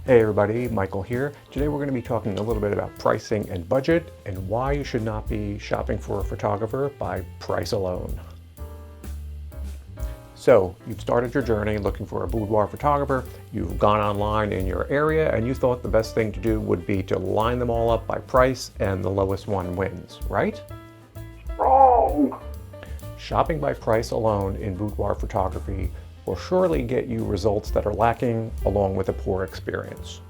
Hey everybody, Michael here. Today we're going to be talking a little bit about pricing and budget and why you should not be shopping for a photographer by price alone. So you've started your journey looking for a boudoir photographer, you've gone online in your area and you thought the best thing to do would be to line them all up by price and the lowest one wins, right? Wrong! Shopping by price alone in boudoir photography will surely get you results that are lacking along with a poor experience.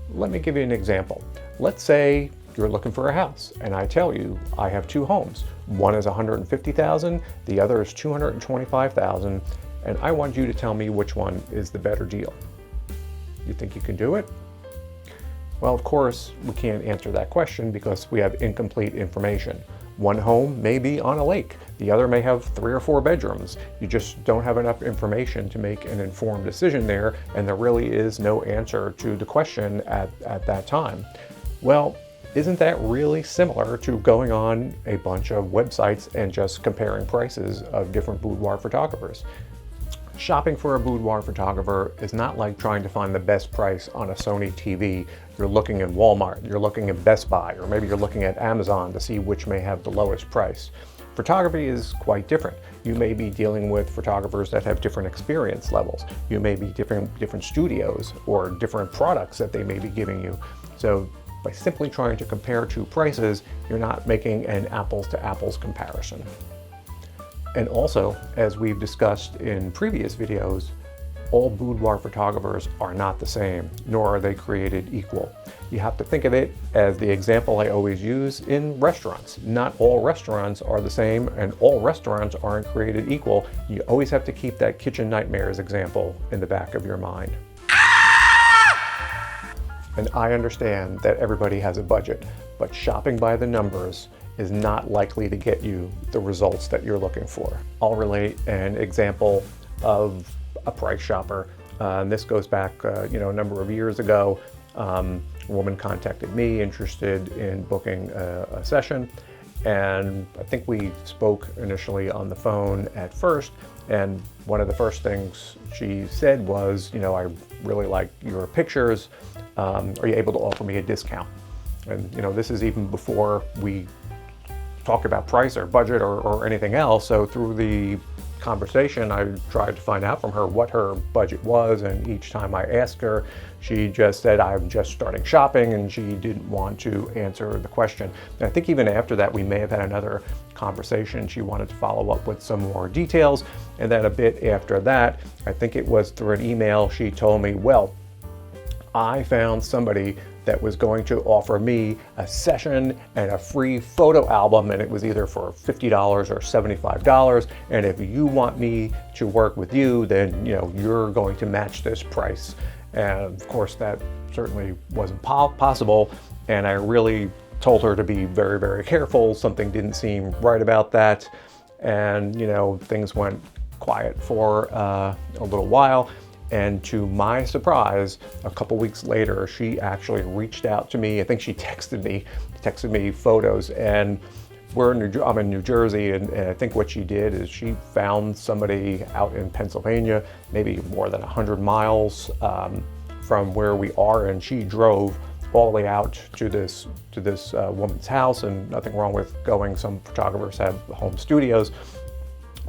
Let me give you an example. Let's say you're looking for a house and I tell you I have two homes. One is $150,000, the other is $225,000, and I want you to tell me which one is the better deal. You think you can do it? Well, of course, we can't answer that question because we have incomplete information. One home may be on a lake, the other may have 3 or 4 bedrooms. You just don't have enough information to make an informed decision there, and there really is no answer to the question at that time. Well, isn't that really similar to going on a bunch of websites and just comparing prices of different boudoir photographers? Shopping for a boudoir photographer is not like trying to find the best price on a Sony TV. You're looking in Walmart, you're looking at Best Buy, or maybe you're looking at Amazon to see which may have the lowest price. Photography is quite different. You may be dealing with photographers that have different experience levels. You may be different studios or different products that they may be giving you. So by simply trying to compare two prices, you're not making an apples to apples comparison. And also, as we've discussed in previous videos, all boudoir photographers are not the same, nor are they created equal. You have to think of it as the example I always use in restaurants. Not all restaurants are the same, and all restaurants aren't created equal. You always have to keep that kitchen nightmares example in the back of your mind. And I understand that everybody has a budget, but shopping by the numbers is not likely to get you the results that you're looking for. I'll relate an example of a price shopper. And this goes back a number of years ago. A woman contacted me interested in booking a session, and I think we spoke initially on the phone at first, and one of the first things she said was, I really like your pictures. Are you able to offer me a discount? And this is even before we talk about price or budget or anything else. So through the conversation, I tried to find out from her what her budget was, and each time I asked her, she just said, I'm just starting shopping, and she didn't want to answer the question. And I think even after that, we may have had another conversation. She wanted to follow up with some more details, and then a bit after that, I think it was through an email, she told me, well, I found somebody that was going to offer me a session and a free photo album, and it was either for $50 or $75. And if you want me to work with you, then you're going to match this price. And of course, that certainly wasn't possible. And I really told her to be very, very careful. Something didn't seem right about that. And things went quiet for a little while. And to my surprise, a couple weeks later, she actually reached out to me. I think she texted me photos, and I'm in New Jersey, and I think what she did is she found somebody out in Pennsylvania, maybe more than 100 miles from where we are, and she drove all the way out to this woman's house. And nothing wrong with going. Some photographers have home studios.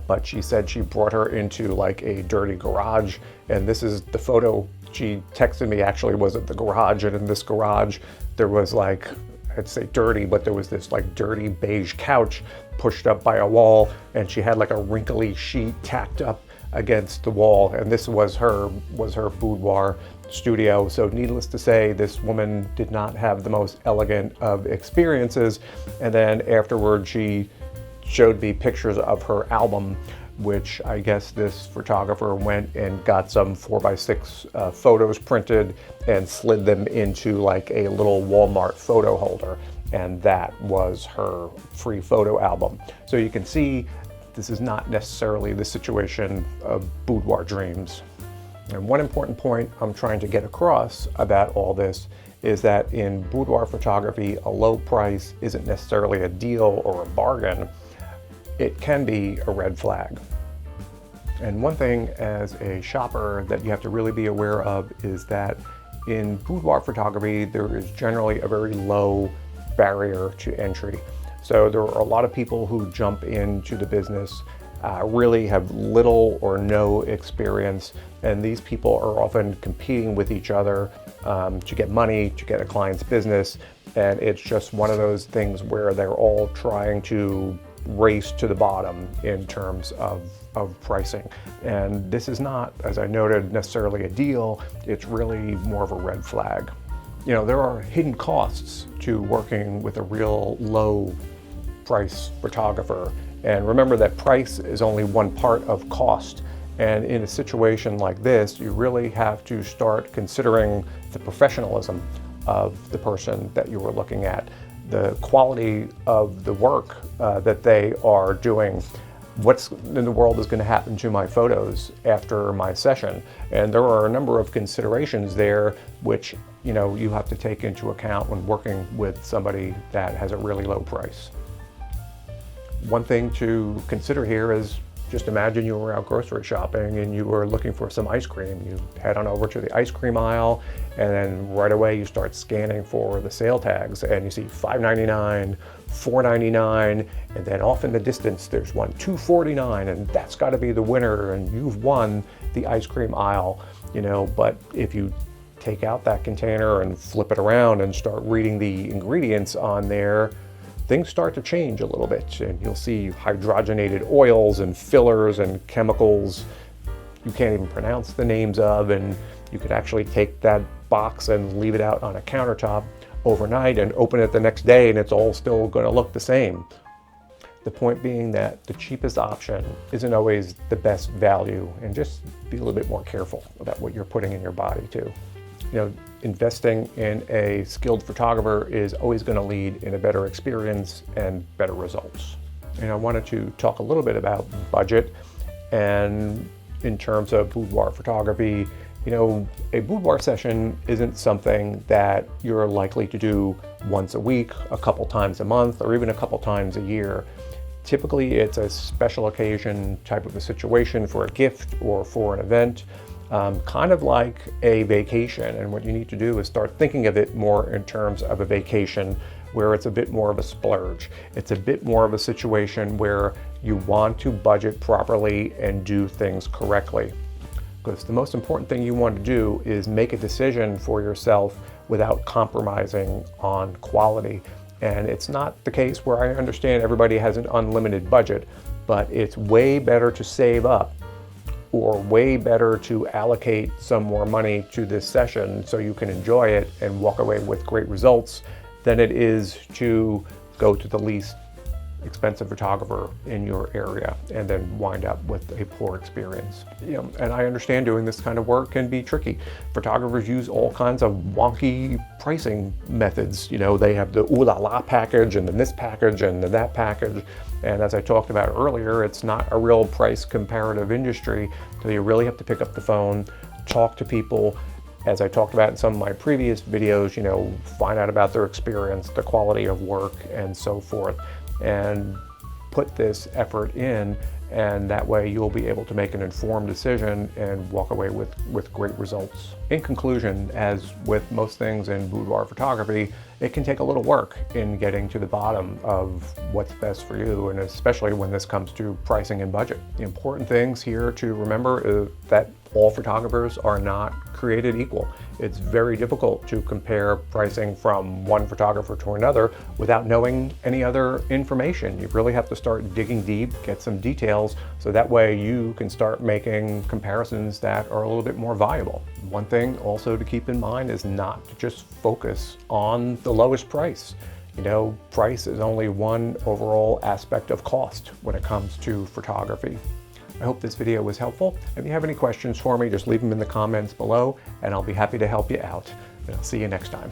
But she said she brought her into like a dirty garage, and this is the photo she texted me actually was at the garage, and in this garage there was like, I'd say dirty, but there was this like dirty beige couch pushed up by a wall, and she had like a wrinkly sheet tacked up against the wall, and this was her boudoir studio. So needless to say, this woman did not have the most elegant of experiences. And then afterward, she showed me pictures of her album, which I guess this photographer went and got some 4x6 photos printed and slid them into like a little Walmart photo holder. And that was her free photo album. So you can see this is not necessarily the situation of boudoir dreams. And one important point I'm trying to get across about all this is that in boudoir photography, a low price isn't necessarily a deal or a bargain. It can be a red flag. And one thing as a shopper that you have to really be aware of is that in boudoir photography, there is generally a very low barrier to entry. So there are a lot of people who jump into the business, really have little or no experience, and these people are often competing with each other to get money, to get a client's business, and it's just one of those things where they're all trying to race to the bottom in terms of pricing. And this is not, as I noted, necessarily a deal. It's really more of a red flag. You know, there are hidden costs to working with a real low price photographer. And remember that price is only one part of cost. And in a situation like this, you really have to start considering the professionalism of the person that you are looking at, the quality of the work that they are doing, what's in the world is going to happen to my photos after my session. And there are a number of considerations there which, you know, you have to take into account when working with somebody that has a really low price. One thing to consider here is, just imagine you were out grocery shopping and you were looking for some ice cream. You head on over to the ice cream aisle, and then right away you start scanning for the sale tags, and you see $5.99, $4.99, and then off in the distance there's one $2.49, and that's got to be the winner, and you've won the ice cream aisle, you know. But if you take out that container and flip it around and start reading the ingredients on there, things start to change a little bit, and you'll see hydrogenated oils and fillers and chemicals you can't even pronounce the names of, and you could actually take that box and leave it out on a countertop overnight and open it the next day and it's all still going to look the same. The point being that the cheapest option isn't always the best value, and just be a little bit more careful about what you're putting in your body too. You know, investing in a skilled photographer is always going to lead in a better experience and better results. And I wanted to talk a little bit about budget, and in terms of boudoir photography, you know, a boudoir session isn't something that you're likely to do once a week, a couple times a month, or even a couple times a year. Typically, it's a special occasion type of a situation for a gift or for an event. Kind of like a vacation, and what you need to do is start thinking of it more in terms of a vacation, where it's a bit more of a splurge. It's a bit more of a situation where you want to budget properly and do things correctly. Because the most important thing you want to do is make a decision for yourself without compromising on quality. And it's not the case where I understand everybody has an unlimited budget, but it's way better to save up, or way better to allocate some more money to this session so you can enjoy it and walk away with great results, than it is to go to the least expensive photographer in your area and then wind up with a poor experience. You know, and I understand doing this kind of work can be tricky. Photographers use all kinds of wonky pricing methods. You know, they have the ooh la la package, and then this package, and then that package. And as I talked about earlier, it's not a real price comparative industry, so you really have to pick up the phone, talk to people. As I talked about in some of my previous videos, you know, find out about their experience, the quality of work, and so forth, and put this effort in, and that way you'll be able to make an informed decision and walk away with great results. In conclusion, as with most things in boudoir photography, it can take a little work in getting to the bottom of what's best for you, and especially when this comes to pricing and budget. The important things here to remember is that all photographers are not created equal. It's very difficult to compare pricing from one photographer to another without knowing any other information. You really have to start digging deep, get some details, so that way you can start making comparisons that are a little bit more viable. One thing also to keep in mind is not to just focus on the lowest price. You know, price is only one overall aspect of cost when it comes to photography. I hope this video was helpful. If you have any questions for me, just leave them in the comments below, and I'll be happy to help you out. And I'll see you next time.